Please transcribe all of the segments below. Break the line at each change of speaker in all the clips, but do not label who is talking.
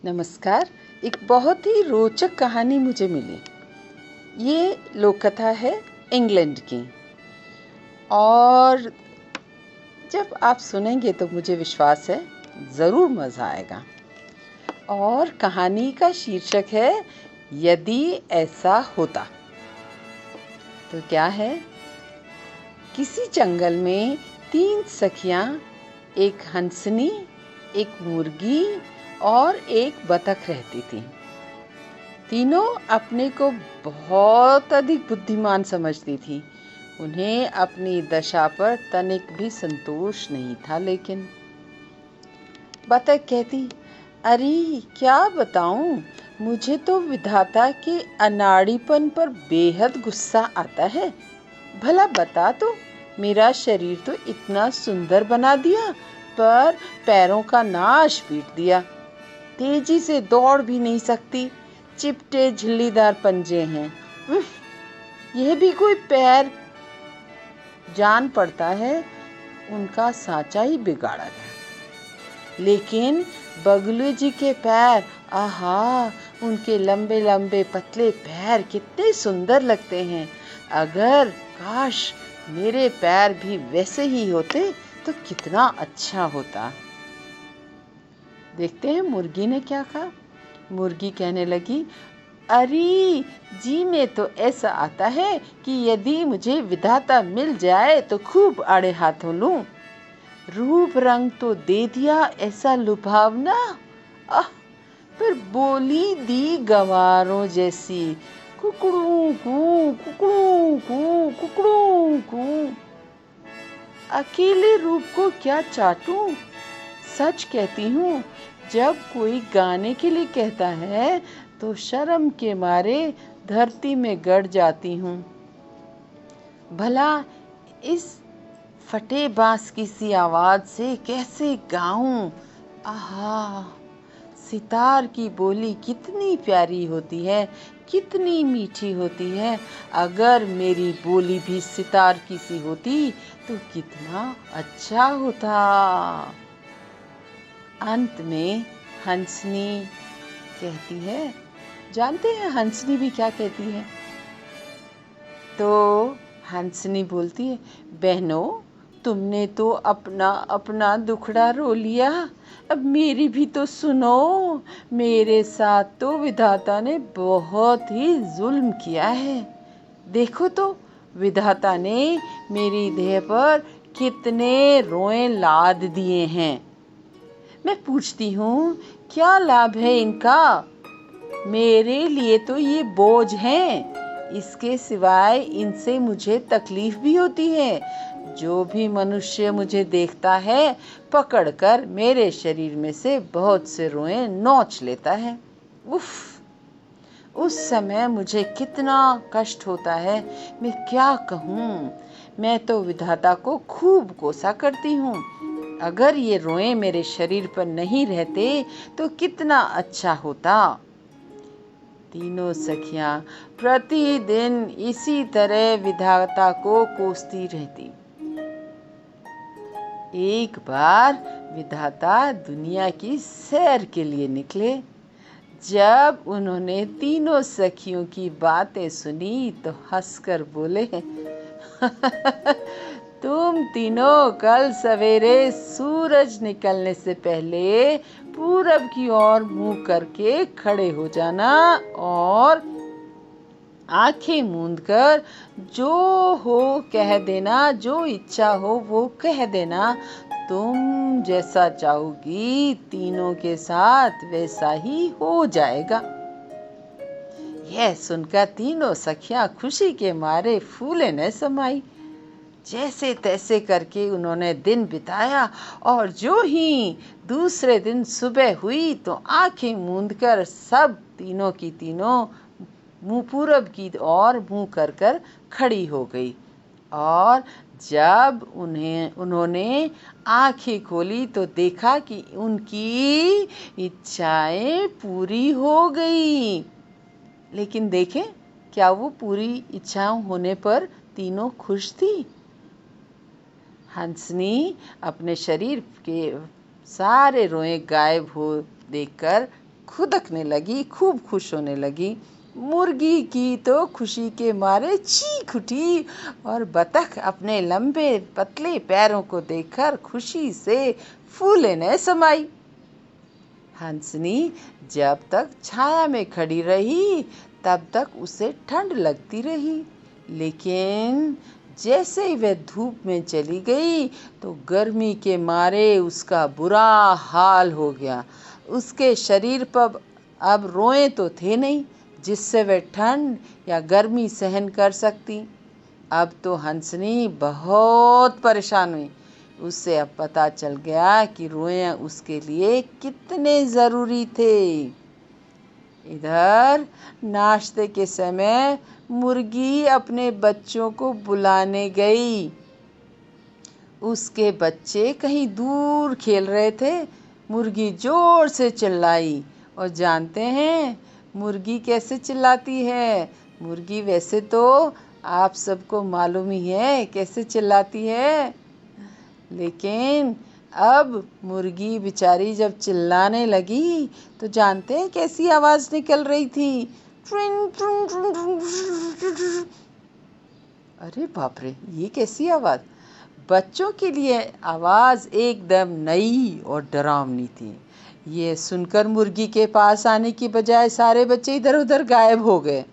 नमस्कार। एक बहुत ही रोचक कहानी मुझे मिली। ये लोक कथा है इंग्लैंड की, और जब आप सुनेंगे तो मुझे विश्वास है ज़रूर मज़ा आएगा। और कहानी का शीर्षक है यदि ऐसा होता। तो क्या है, किसी जंगल में 3 सखियां, एक हंसनी, एक मुर्गी और एक बतख रहती थीं। तीनों अपने को बहुत अधिक बुद्धिमान समझती थीं। उन्हें अपनी दशा पर तनिक भी संतोष नहीं था। लेकिन बतख कहती, अरे क्या बताऊं, मुझे तो विधाता के अनाड़ीपन पर बेहद गुस्सा आता है। भला बता तो, मेरा शरीर तो इतना सुंदर बना दिया, पर पैरों का नाश पीट दिया। तेजी से दौड़ भी नहीं सकती, चिपटे झिल्लीदार पंजे हैं। यह भी कोई पैर, जान पड़ता है उनका सांचा ही बिगाड़ा गया। लेकिन बगलू जी के पैर, आहा, उनके लंबे लंबे पतले पैर कितने सुंदर लगते हैं। अगर काश मेरे पैर भी वैसे ही होते तो कितना अच्छा होता। देखते हैं मुर्गी ने क्या कहा। मुर्गी कहने लगी, अरे जी में तो ऐसा आता है कि यदि मुझे विधाता मिल जाए तो खूब आड़े हाथों लूं। रूप रंग तो दे दिया ऐसा लुभावना, पर बोली दी गवारों जैसी, कुकड़ू कू कुकड़ू कू कुकड़ू कू। अकेले रूप को क्या चाटूं। सच कहती हूँ, जब कोई गाने के लिए कहता है तो शर्म के मारे धरती में गड़ जाती हूँ। भला इस फटे बांस की सी आवाज से कैसे गाऊं। आहा, सितार की बोली कितनी प्यारी होती है, कितनी मीठी होती है। अगर मेरी बोली भी सितार की सी होती तो कितना अच्छा होता। अंत में हंसनी कहती है, जानते हैं हंसनी भी क्या कहती है? तो हंसनी बोलती है, बहनों, तुमने तो अपना अपना दुखड़ा रो लिया, अब मेरी भी तो सुनो। मेरे साथ तो विधाता ने बहुत ही जुल्म किया है। देखो तो, विधाता ने मेरी देह पर कितने रोए लाद दिए हैं। मैं पूछती हूँ, क्या लाभ है इनका? मेरे लिए तो ये बोझ हैं। इसके सिवाय इनसे मुझे तकलीफ भी होती है। जो भी मनुष्य मुझे देखता है, पकड़कर मेरे शरीर में से बहुत से रोए नोच लेता है। उफ, उस समय मुझे कितना कष्ट होता है, मैं क्या कहूँ। मैं तो विधाता को खूब कोसा करती हूँ। अगर ये रोए मेरे शरीर पर नहीं रहते तो कितना अच्छा होता। तीनों सखियां प्रतिदिन इसी तरह विधाता को कोसती रहती। एक बार विधाता दुनिया की सैर के लिए निकले। जब उन्होंने तीनों सखियों की बातें सुनी तो हंसकर बोले, तुम तीनों कल सवेरे सूरज निकलने से पहले पूरब की ओर मुंह करके खड़े हो जाना और आंखें मूंद कर जो हो कह देना, जो इच्छा हो वो कह देना। तुम जैसा चाहोगी तीनों के साथ वैसा ही हो जाएगा। यह सुनकर तीनों सखियां खुशी के मारे फूले न समाई। जैसे तैसे करके उन्होंने दिन बिताया, और जो ही दूसरे दिन सुबह हुई तो आंखें मूंदकर सब तीनों की तीनों मुंह पूरब की ओर मुंह कर कर खड़ी हो गई। और जब उन्होंने आंखें खोली तो देखा कि उनकी इच्छाएं पूरी हो गई। लेकिन देखें, क्या वो पूरी इच्छाएं होने पर तीनों खुश थी? हंसनी अपने शरीर के सारे रोए गायब हो देखकर खुदकने लगी, खूब खुश होने लगी। मुर्गी की तो खुशी के मारे चीख उठी और बतख अपने लंबे पतले पैरों को देखकर खुशी से फूले न समाई। हंसनी जब तक छाया में खड़ी रही तब तक उसे ठंड लगती रही, लेकिन जैसे ही वह धूप में चली गई तो गर्मी के मारे उसका बुरा हाल हो गया। उसके शरीर पर अब रोएं तो थे नहीं जिससे वह ठंड या गर्मी सहन कर सकती। अब तो हंसनी बहुत परेशान हुई। उसे अब पता चल गया कि रोए उसके लिए कितने ज़रूरी थे। इधर नाश्ते के समय मुर्गी अपने बच्चों को बुलाने गई। उसके बच्चे कहीं दूर खेल रहे थे। मुर्गी जोर से चिल्लाई, और जानते हैं मुर्गी कैसे चिल्लाती है? मुर्गी वैसे तो आप सबको मालूम ही है कैसे चिल्लाती है, लेकिन अब मुर्गी बेचारी जब चिल्लाने लगी तो जानते हैं कैसी आवाज़ निकल रही थी? अरे बाप रे, ये कैसी आवाज़! बच्चों के लिए आवाज़ एकदम नई और डरावनी थी। ये सुनकर मुर्गी के पास आने की बजाय सारे बच्चे इधर उधर गायब हो गए।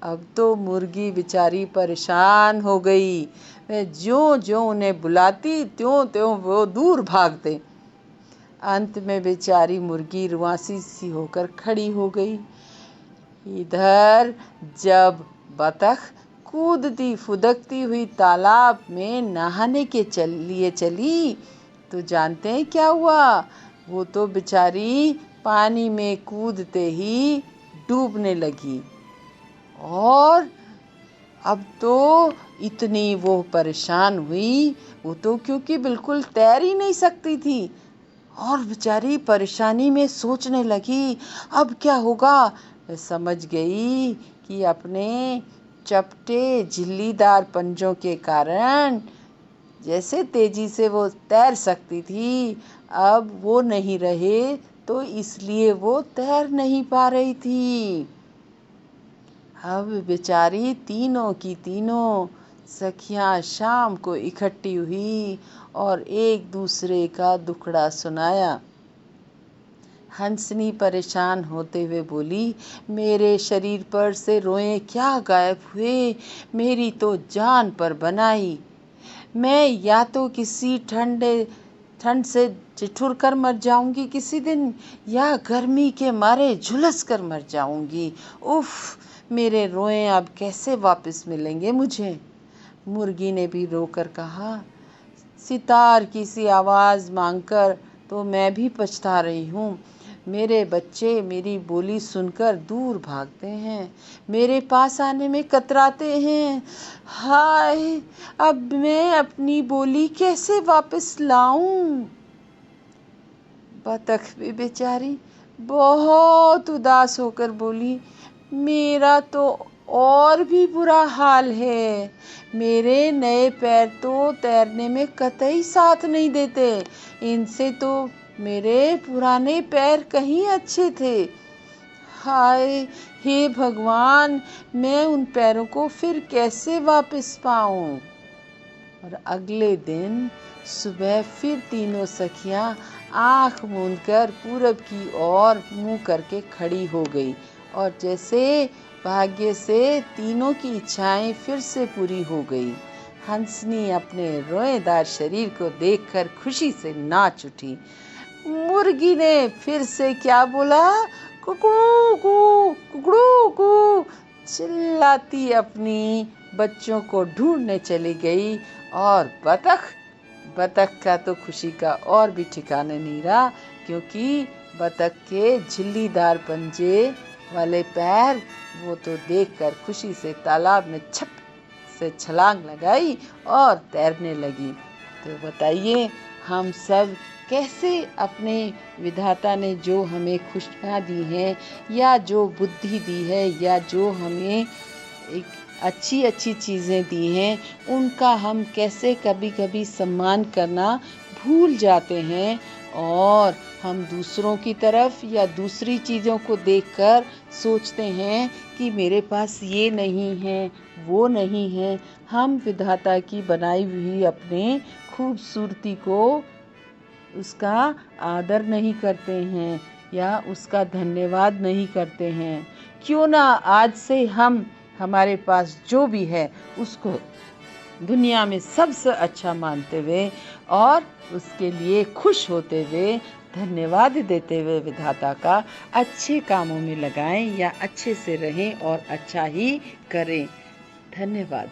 अब तो मुर्गी बेचारी परेशान हो गई। वह ज्यों ज्यों उन्हें बुलाती त्यों त्यों वो दूर भागते। अंत में बेचारी मुर्गी रुआंसी सी होकर खड़ी हो गई। इधर जब बतख कूदती फुदकती हुई तालाब में नहाने के लिए चली तो जानते हैं क्या हुआ? वो तो बेचारी पानी में कूदते ही डूबने लगी। और अब तो इतनी वो परेशान हुई, वो तो क्योंकि बिल्कुल तैर ही नहीं सकती थी, और बेचारी परेशानी में सोचने लगी अब क्या होगा। वह समझ गई कि अपने चपटे झिल्लीदार पंजों के कारण जैसे तेजी से वो तैर सकती थी, अब वो नहीं रहे तो इसलिए वो तैर नहीं पा रही थी। अब बेचारी तीनों की तीनों सखियां शाम को इकट्ठी हुई और एक दूसरे का दुखड़ा सुनाया। हंसनी परेशान होते हुए बोली, मेरे शरीर पर से रोए क्या गायब हुए, मेरी तो जान पर बनाई। मैं या तो किसी ठंड से ठिठुर कर मर जाऊंगी किसी दिन, या गर्मी के मारे झुलस कर मर जाऊंगी। उफ, मेरे रोए अब कैसे वापस मिलेंगे मुझे? मुर्गी ने भी रोकर कहा, सितार की सी आवाज़ मांगकर तो मैं भी पछता रही हूँ। मेरे बच्चे मेरी बोली सुनकर दूर भागते हैं, मेरे पास आने में कतराते हैं। हाय, अब मैं अपनी बोली कैसे वापस लाऊं? बतख भी बेचारी बहुत उदास होकर बोली, मेरा तो और भी बुरा हाल है। मेरे नए पैर तो तैरने में कतई साथ नहीं देते। इनसे तो मेरे पुराने पैर कहीं अच्छे थे। हाय, हे भगवान, मैं उन पैरों को फिर कैसे वापस पाऊं? और अगले दिन सुबह फिर तीनों सखियां आँख मूंदकर पूरब की ओर मुंह करके खड़ी हो गई, और जैसे भाग्य से तीनों की इच्छाएं फिर से पूरी हो गई। हंसनी अपने रोएदार शरीर को देखकर खुशी से नाच उठी। मुर्गी ने फिर से क्या बोला? कुकड़ू कू, कुकड़ू कू चिल्लाती अपनी बच्चों को ढूंढने चली गई। और बतख का तो खुशी का और भी ठिकाने नहीं रहा, क्योंकि बतख के झिल्लीदार पंजे वाले पैर वो तो देखकर खुशी से तालाब में छप से छलांग लगाई और तैरने लगी। तो बताइए, हम सब कैसे अपने विधाता ने जो हमें खुशियाँ दी हैं, या जो बुद्धि दी है, या जो हमें एक अच्छी अच्छी चीज़ें दी हैं, उनका हम कैसे कभी कभी सम्मान करना भूल जाते हैं, और हम दूसरों की तरफ या दूसरी चीज़ों को देखकर सोचते हैं कि मेरे पास ये नहीं है, वो नहीं है। हम विधाता की बनाई हुई अपने खूबसूरती को उसका आदर नहीं करते हैं या उसका धन्यवाद नहीं करते हैं। क्यों ना आज से हम हमारे पास जो भी है उसको दुनिया में सबसे अच्छा मानते हुए और उसके लिए खुश होते हुए, धन्यवाद देते हुए विधाता का अच्छे कामों में लगाएं या अच्छे से रहें और अच्छा ही करें। धन्यवाद।